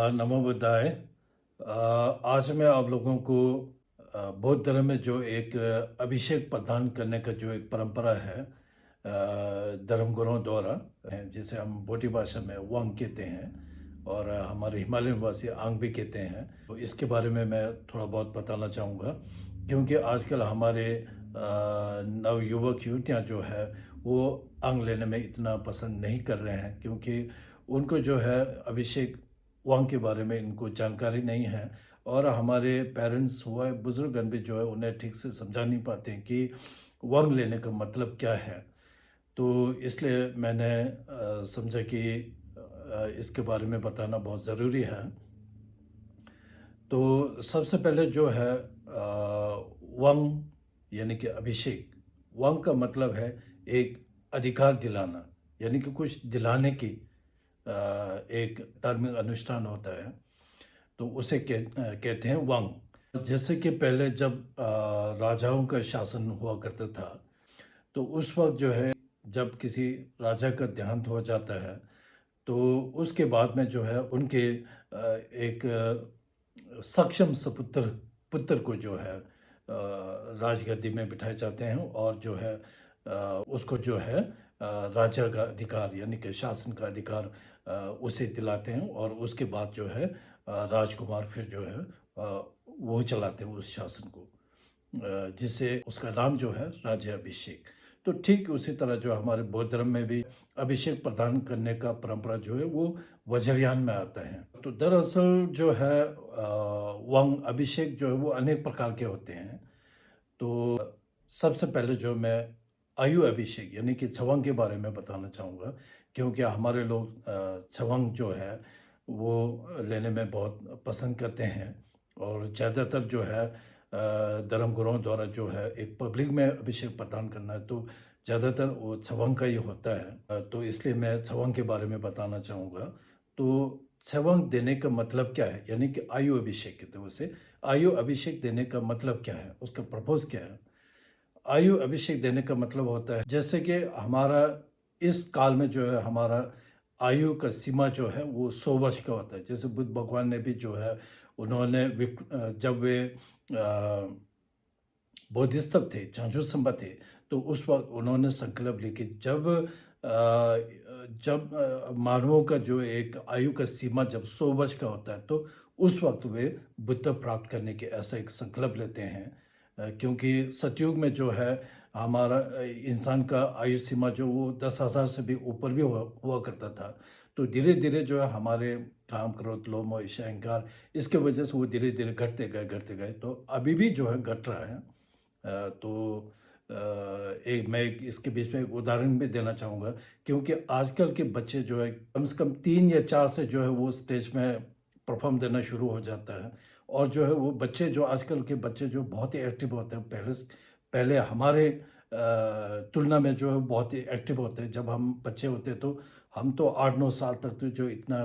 नमो बुद्धाय। आज मैं आप लोगों को बौद्ध धर्म में जो एक अभिषेक प्रदान करने का जो एक परंपरा है धर्म गुरुओं द्वारा जिसे हम बोटी भाषा में वांग कहते हैं और हमारे हिमालय निवासी आंग भी कहते हैं। तो इसके बारे में मैं थोड़ा बहुत बताना चाहूँगा क्योंकि आजकल हमारे नवयुवक युवतियाँ जो है वो आंग लेने में इतना पसंद नहीं कर रहे हैं क्योंकि उनको जो है अभिषेक वांग के बारे में इनको जानकारी नहीं है और हमारे पेरेंट्स हुआ बुजुर्गन भी जो है उन्हें ठीक से समझा नहीं पाते हैं कि वांग लेने का मतलब क्या है। तो इसलिए मैंने समझा कि इसके बारे में बताना बहुत ज़रूरी है। तो सबसे पहले जो है वांग यानी कि अभिषेक। वांग का मतलब है एक अधिकार दिलाना यानी कि कुछ दिलाने की एक धार्मिक अनुष्ठान होता है। तो उसे कहते हैं वांग। जैसे कि पहले जब राजाओं का शासन हुआ करता था तो उस वक्त जो है जब किसी राजा का देहांत हो जाता है तो उसके बाद में जो है उनके एक सक्षम सपुत्र पुत्र को जो है राजगद्दी में बिठाए जाते हैं और जो है उसको जो है राजा का अधिकार यानी कि शासन का अधिकार उसे दिलाते हैं और उसके बाद जो है राजकुमार फिर जो है वो चलाते हैं उस शासन को जिससे उसका नाम जो है राज्याभिषेक। तो ठीक उसी तरह जो हमारे बौद्ध धर्म में भी अभिषेक प्रदान करने का परंपरा जो है वो वज्रयान में आता है। तो दरअसल जो है वांग अभिषेक जो है वो अनेक प्रकार के होते हैं। तो सबसे पहले जो मैं आयु अभिषेक यानी कि छवंग के बारे में बताना चाहूँगा क्योंकि हमारे लोग छवंग जो है वो लेने में बहुत पसंद करते हैं और ज़्यादातर जो है धर्म गुरुओं द्वारा जो है एक पब्लिक में अभिषेक प्रदान करना है तो ज़्यादातर वो छवंग का ही होता है। तो इसलिए मैं छवंग के बारे में बताना चाहूँगा। तो छवंग देने का मतलब क्या है यानी कि आयु अभिषेक कहते हैं उसे। आयु अभिषेक देने का मतलब क्या है, उसका पर्पज़ क्या है? आयु अभिषेक देने का मतलब होता है जैसे कि हमारा इस काल में जो है हमारा आयु का सीमा जो है वो 100 वर्ष का होता है। जैसे बुद्ध भगवान ने भी जो है उन्होंने जब वे बोधिसत्व थे, झांझू संबा थे, तो उस वक़्त उन्होंने संकल्प ली कि जब मानवों का जो एक आयु का सीमा जब 100 वर्ष का होता है, तो उस वक़्त वे बुद्धत्व प्राप्त करने के ऐसा एक संकल्प लेते हैं। क्योंकि सतयुग में जो है हमारा इंसान का आयु सीमा जो वो 10,000 से भी ऊपर भी हुआ हुआ करता था। तो धीरे-धीरे जो है हमारे काम, क्रोध, लोभ, मोह, ईर्ष्या, अहंकार इसके वजह से वो धीरे-धीरे घटते गए। तो अभी भी जो है घट रहा है। तो मैं एक इसके बीच में एक उदाहरण भी देना चाहूँगा क्योंकि आजकल के बच्चे जो है कम से कम 3 या 4 से जो है वो स्टेज में परफ़ॉर्म देना शुरू हो जाता है और जो है वो बच्चे जो आजकल के बच्चे जो बहुत ही एक्टिव होते हैं पहले हमारे तुलना में जो है बहुत ही एक्टिव होते हैं। जब हम बच्चे होते तो हम तो 8-9 साल तक तो जो इतना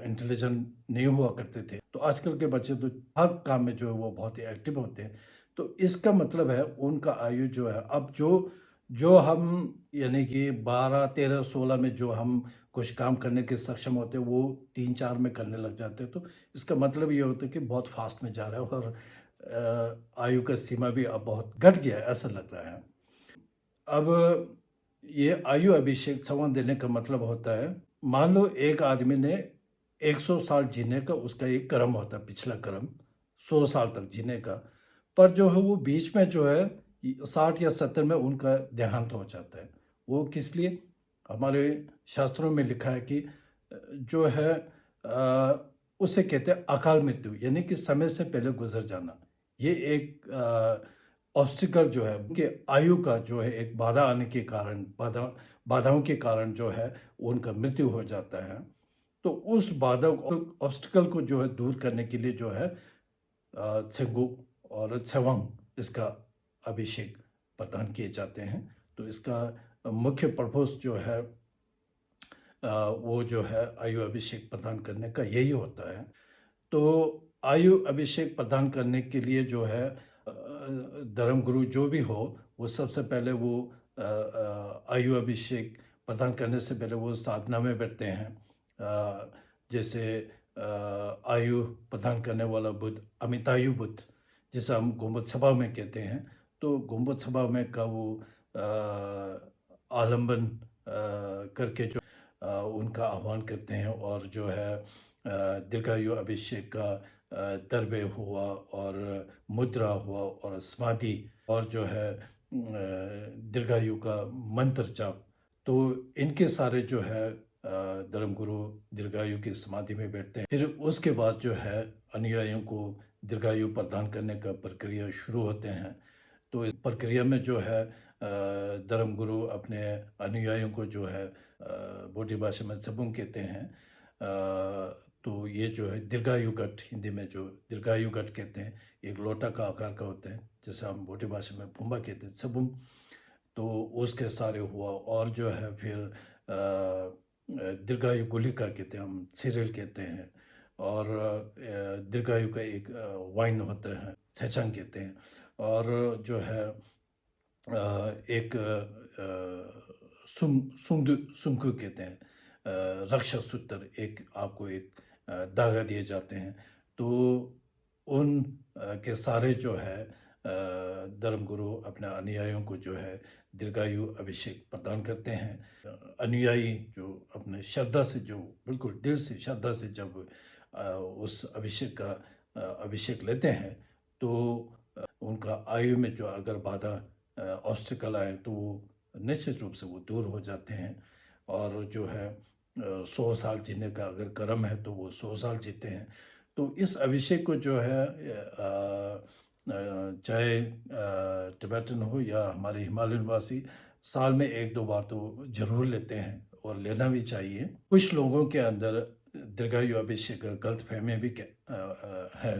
इंटेलिजेंट नहीं हुआ करते थे। तो आजकल के बच्चे तो हर काम में जो है वो बहुत ही एक्टिव होते हैं। तो इसका मतलब है उनका आयु जो है अब जो जो हम यानी कि 12, 13, 16 में जो हम कुछ काम करने के सक्षम होते हैं वो 3-4 में करने लग जाते हैं। तो इसका मतलब ये होता है कि बहुत फास्ट में जा रहा है और आयु का सीमा भी अब बहुत घट गया है ऐसा लग रहा है। अब ये आयु अभिषेक संवाद देने का मतलब होता है मान लो एक आदमी ने 100 साल जीने का उसका एक कर्म होता है पिछला कर्म 100 साल तक जीने का। पर जो है वो बीच में जो है 60 या 70 में उनका देहांत हो जाता है। वो किस लिए? हमारे शास्त्रों में लिखा है कि जो है उसे कहते हैं अकाल मृत्यु यानी कि समय से पहले गुजर जाना। ये एक ऑब्स्टिकल जो है उनके आयु का जो है एक बाधा आने के कारण बाधाओं के कारण जो है उनका मृत्यु हो जाता है। तो उस बाधा ऑब्स्टिकल को जो है दूर करने के लिए जो है छेंगू और छेवांग इसका अभिषेक प्रदान किए जाते हैं। तो इसका मुख्य पर्पस जो है वो जो है आयु अभिषेक प्रदान करने का यही होता है। तो आयु अभिषेक प्रदान करने के लिए जो है धर्म गुरु जो भी हो वो सबसे पहले वो आयु अभिषेक प्रदान करने से पहले वो साधना में बैठते हैं। जैसे आयु प्रदान करने वाला बुद्ध, अमितायु बुद्ध, जिसे हम गुम्बद सभा में कहते हैं। तो गुम्बद सभा में का वो आलंबन करके जो उनका आह्वान करते हैं, और जो है दीर्घायु अभिषेक का दरबे हुआ, और मुद्रा हुआ, और समाधि, और जो है दीर्घायु का मंत्र जाप। तो इनके सारे जो है धर्मगुरु दीर्घायु की समाधि में बैठते हैं। फिर उसके बाद जो है अनुयायियों को दीर्घायु प्रदान करने का प्रक्रिया शुरू होते हैं। तो इस प्रक्रिया में जो है धर्मगुरु अपने अनुयायियों को जो है बोडी भाषा में सबुम कहते हैं। तो ये जो है दीर्घायु घट, हिंदी में जो दीर्घायु घट कहते हैं, एक लोटा का आकार का होता है, जैसे हम बोडी भाषा में पुम्बा कहते हैं, सबुम। तो उसके सारे हुआ, और जो है फिर दीर्घायु गुलिका कहते हैं, हम सीरियल कहते हैं, और दीर्घायु का एक वाइन होता है, छेचांग कहते हैं, और जो है एक सुंकु कहते हैं, रक्षा सूत्र, एक आपको एक धागा दिए जाते हैं। तो उन के सारे जो है धर्मगुरु अपने अनुयायियों को जो है दीर्घायु अभिषेक प्रदान करते हैं। अनुयायी जो अपने श्रद्धा से, जो बिल्कुल दिल से श्रद्धा से जब उस अभिषेक का अभिषेक लेते हैं, तो उनका आयु में जो अगर बाधा ऑब्स्टिकल आए तो वो निश्चित रूप से वो दूर हो जाते हैं, और जो है 100 साल जीने का अगर कर्म है तो वो 100 साल जीते हैं। तो इस अभिषेक को जो है चाहे टिबेटन हो या हमारे हिमालयन वासी, साल में 1-2 बार तो ज़रूर लेते हैं, और लेना भी चाहिए। कुछ लोगों के अंदर दीर्घायु अभिषेक गलतफ़हमी भी है।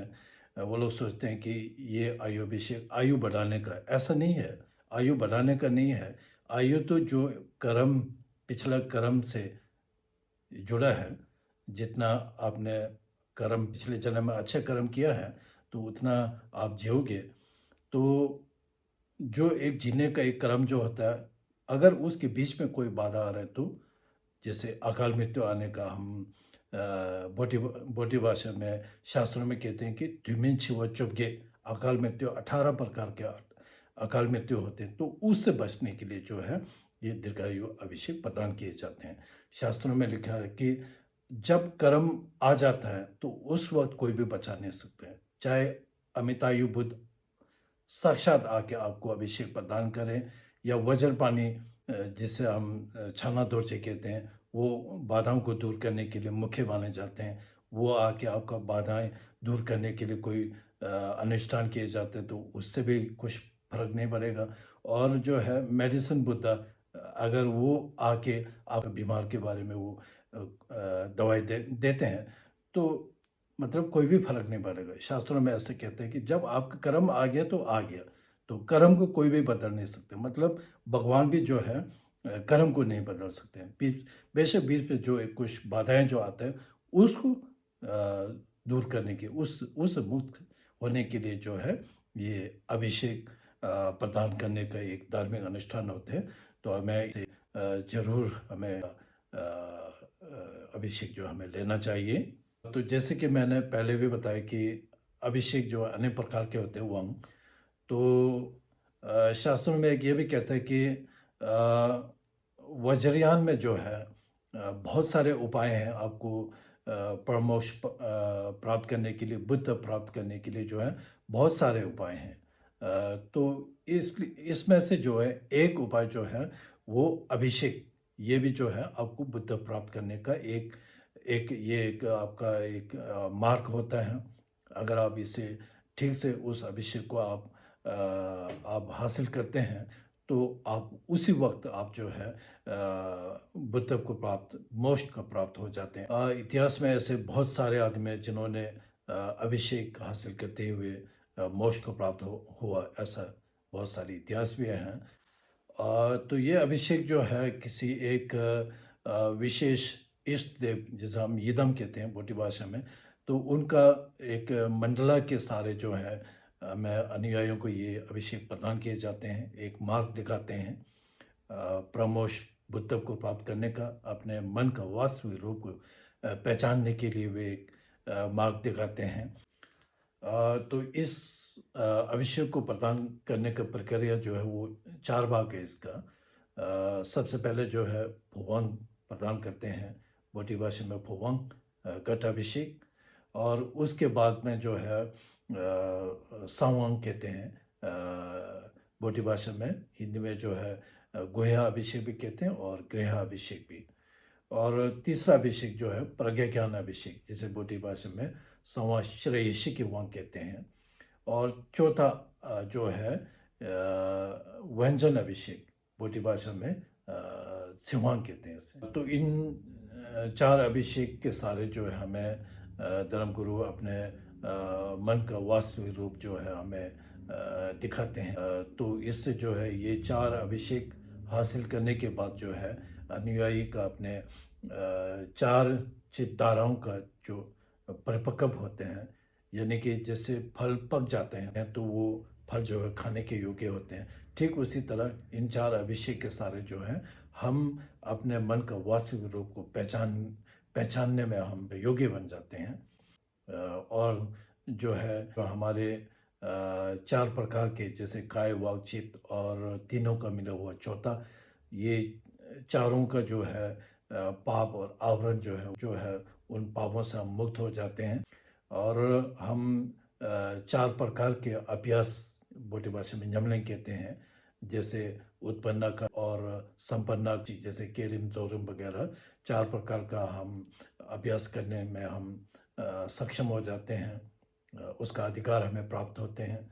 वो लोग सोचते हैं कि ये आयु अभिषेक आयु बढ़ाने का, ऐसा नहीं है, आयु बढ़ाने का नहीं है। आयु तो जो कर्म, पिछला कर्म से जुड़ा है, जितना आपने कर्म पिछले जन्म में अच्छे कर्म किया है, तो उतना आप जियोगे। तो जो एक जीने का एक कर्म जो होता है, अगर उसके बीच में कोई बाधा आ रहा है, तो जैसे अकाल मृत्यु आने का हम बोटी भाषा में, शास्त्रों में कहते हैं कि द्विमिन छिव चुपगे, अकाल मृत्यु 18 प्रकार के अकाल मृत्यु होते हैं। तो उससे बचने के लिए जो है ये दीर्घायु अभिषेक प्रदान किए जाते हैं। शास्त्रों में लिखा है कि जब कर्म आ जाता है तो उस वक्त कोई भी बचा नहीं सकता है, चाहे अमितायु बुद्ध साक्षात आके आपको अभिषेक प्रदान करें, या वज्रपाणी जिसे हम छाना दोर्जे कहते हैं, वो बाधाओं को दूर करने के लिए मुख्य माने जाते हैं, वो आके आपका बाधाएं दूर करने के लिए कोई अनुष्ठान किए जाते हैं, तो उससे भी कुछ फर्क नहीं पड़ेगा। और जो है मेडिसिन बुद्धा, अगर वो आके आप बीमार के बारे में वो दवाई देते हैं, तो मतलब कोई भी फर्क नहीं पड़ेगा। शास्त्रों में ऐसे कहते हैं कि जब आपका कर्म आ गया तो आ गया, तो कर्म को कोई भी बदल नहीं सकते। मतलब भगवान भी जो है कर्म को नहीं बदल सकते हैं। बेशक बीच में जो एक कुछ बाधाएं जो आते हैं, उसको दूर करने की, उस मुक्त होने के लिए जो है ये अभिषेक प्रदान करने का एक धार्मिक अनुष्ठान होते हैं। तो हमें इसे ज़रूर हमें अभिषेक जो हमें लेना चाहिए। तो जैसे कि मैंने पहले भी बताया कि अभिषेक जो अनेक प्रकार के होते हैं वंग, तो शास्त्रों में एक ये भी कहता है कि वज्रयान में जो है बहुत सारे उपाय हैं आपको परमोक्ष प्राप्त करने के लिए, बुद्ध प्राप्त करने के लिए जो है बहुत सारे उपाय हैं। तो इसमें से जो है एक उपाय जो है वो अभिषेक, ये भी जो है आपको बुद्ध प्राप्त करने का एक एक ये एक आपका एक मार्ग होता है। अगर आप इसे ठीक से उस अभिषेक को आप हासिल करते हैं, तो आप उसी वक्त आप जो है बुद्ध को प्राप्त, मोक्ष को प्राप्त हो जाते हैं। इतिहास में ऐसे बहुत सारे आदमी हैं जिन्होंने अभिषेक हासिल करते हुए मोक्ष को प्राप्त हुआ, ऐसा बहुत सारे इतिहास भी हैं। तो ये अभिषेक जो है किसी एक विशेष इष्ट देव, जैसे हम यिदम कहते हैं बोटी भाषा में, तो उनका एक मंडला के सारे जो है मैं अनुयायियों को ये अभिषेक प्रदान किए जाते हैं, एक मार्ग दिखाते हैं प्रमोश बुद्ध को प्राप्त करने का, अपने मन का वास्तविक रूप को पहचानने के लिए वे एक मार्ग दिखाते हैं। तो इस अभिषेक को प्रदान करने का प्रक्रिया जो है वो 4 भाग है इसका। सबसे पहले जो है भुवन प्रदान करते हैं, बोटी भाषा में भुवन घट अभिषेक। और उसके बाद में जो है संवंग कहते हैं, बोटी भाषा में, हिंदी में जो है गुह्या अभिषेक भी कहते हैं और गृह अभिषेक भी। और तीसरा अभिषेक जो है प्रज्ञा ज्ञान अभिषेक, जिसे बोटी भाषा में संवत्सरेयसी की वांग कहते हैं। और चौथा जो है व्यंजन अभिषेक, बोटी भाषा में सिवांग कहते हैं इसे। तो इन 4 अभिषेक के सारे जो है हमें धर्मगुरु अपने मन का वास्तविक रूप जो है हमें दिखाते हैं। तो इससे जो है ये 4 अभिषेक हासिल करने के बाद जो है अनुयायी का अपने 4 चित्ताराओं का जो परिपक्व होते हैं, यानी कि जैसे फल पक जाते हैं तो वो फल जो है खाने के योग्य होते हैं, ठीक उसी तरह इन 4 अभिषेक के सारे जो हैं हम अपने मन का वास्तविक रूप को पहचानने में हम योग्य बन जाते हैं। और जो है जो हमारे 4 प्रकार के, जैसे काय वाक चित्त और तीनों का मिला हुआ चौथा, ये चारों का जो है पाप और आवरण जो है उन पापों से हम मुक्त हो जाते हैं। और हम 4 प्रकार के अभ्यास, बोटी भाषा में न्यमलिंग कहते हैं, जैसे उत्पन्ना का और संपन्ना की, जैसे केरिम जोरिम वगैरह 4 प्रकार का हम अभ्यास करने में हम सक्षम हो जाते हैं, उसका अधिकार हमें प्राप्त होते हैं।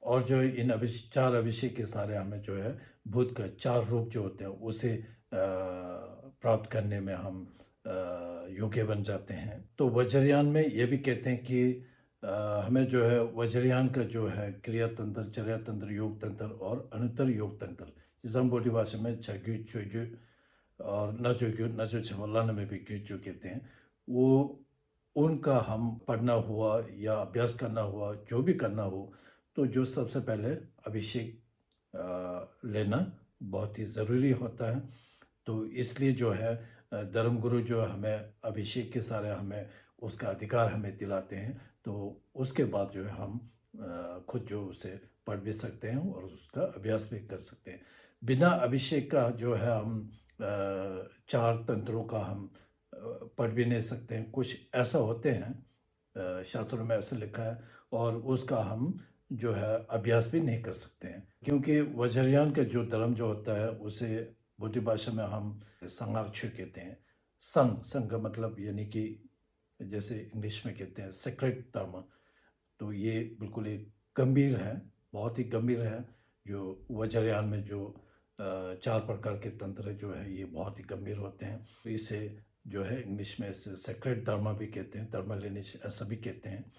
और जो इन 4 अभिषेक के सारे हमें जो है बुद्ध का 4 रूप जो होते हैं उसे प्राप्त करने में हम योग्य बन जाते हैं। तो वज्रयान में ये भी कहते हैं कि हमें जो है वज्रयान का जो है क्रिया तंत्र, चर्या तंत्र, योग तंत्र और अनुत्तर योग तंत्र, जिसे हम बोटी भाषा में छग्यु चुजु और नजोग्यु नजो छवलान में भी ग्युजु कहते हैं, वो उनका हम पढ़ना हुआ या अभ्यास करना हुआ, जो भी करना हो, तो जो सबसे पहले अभिषेक लेना बहुत ही ज़रूरी होता है। तो इसलिए जो है धर्मगुरु जो हमें अभिषेक के सारे हमें उसका अधिकार हमें दिलाते हैं, तो उसके बाद जो है हम खुद जो उसे पढ़ भी सकते हैं और उसका अभ्यास भी कर सकते हैं। बिना अभिषेक का जो है हम 4 तंत्रों का हम पढ़ भी नहीं सकते हैं। कुछ ऐसा होते हैं, शास्त्रों में ऐसा लिखा है, और उसका हम जो है अभ्यास भी नहीं कर सकते हैं, क्योंकि वज्रयान का जो धर्म जो होता है उसे बोटी भाषा में हम संगाक्षु कहते हैं। संघ का मतलब यानी कि जैसे इंग्लिश में कहते हैं सेक्रेट धर्म। तो ये बिल्कुल एक गंभीर है, बहुत ही गंभीर है। जो वज्रयान में जो 4 प्रकार के तंत्र जो है ये बहुत ही गंभीर होते हैं। तो इसे जो है इंग्लिश में इसे सेक्रेट धर्म भी कहते हैं, धर्म लिनेज ऐसा भी कहते हैं।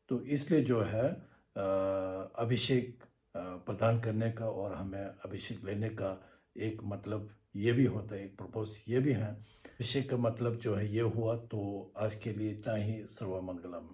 तो इसलिए जो है अभिषेक प्रदान करने का और हमें अभिषेक लेने का एक मतलब ये भी होता है, एक पर्पस ये भी है। अभिषेक का मतलब जो है ये हुआ। तो आज के लिए इतना ही। सर्वमंगलम।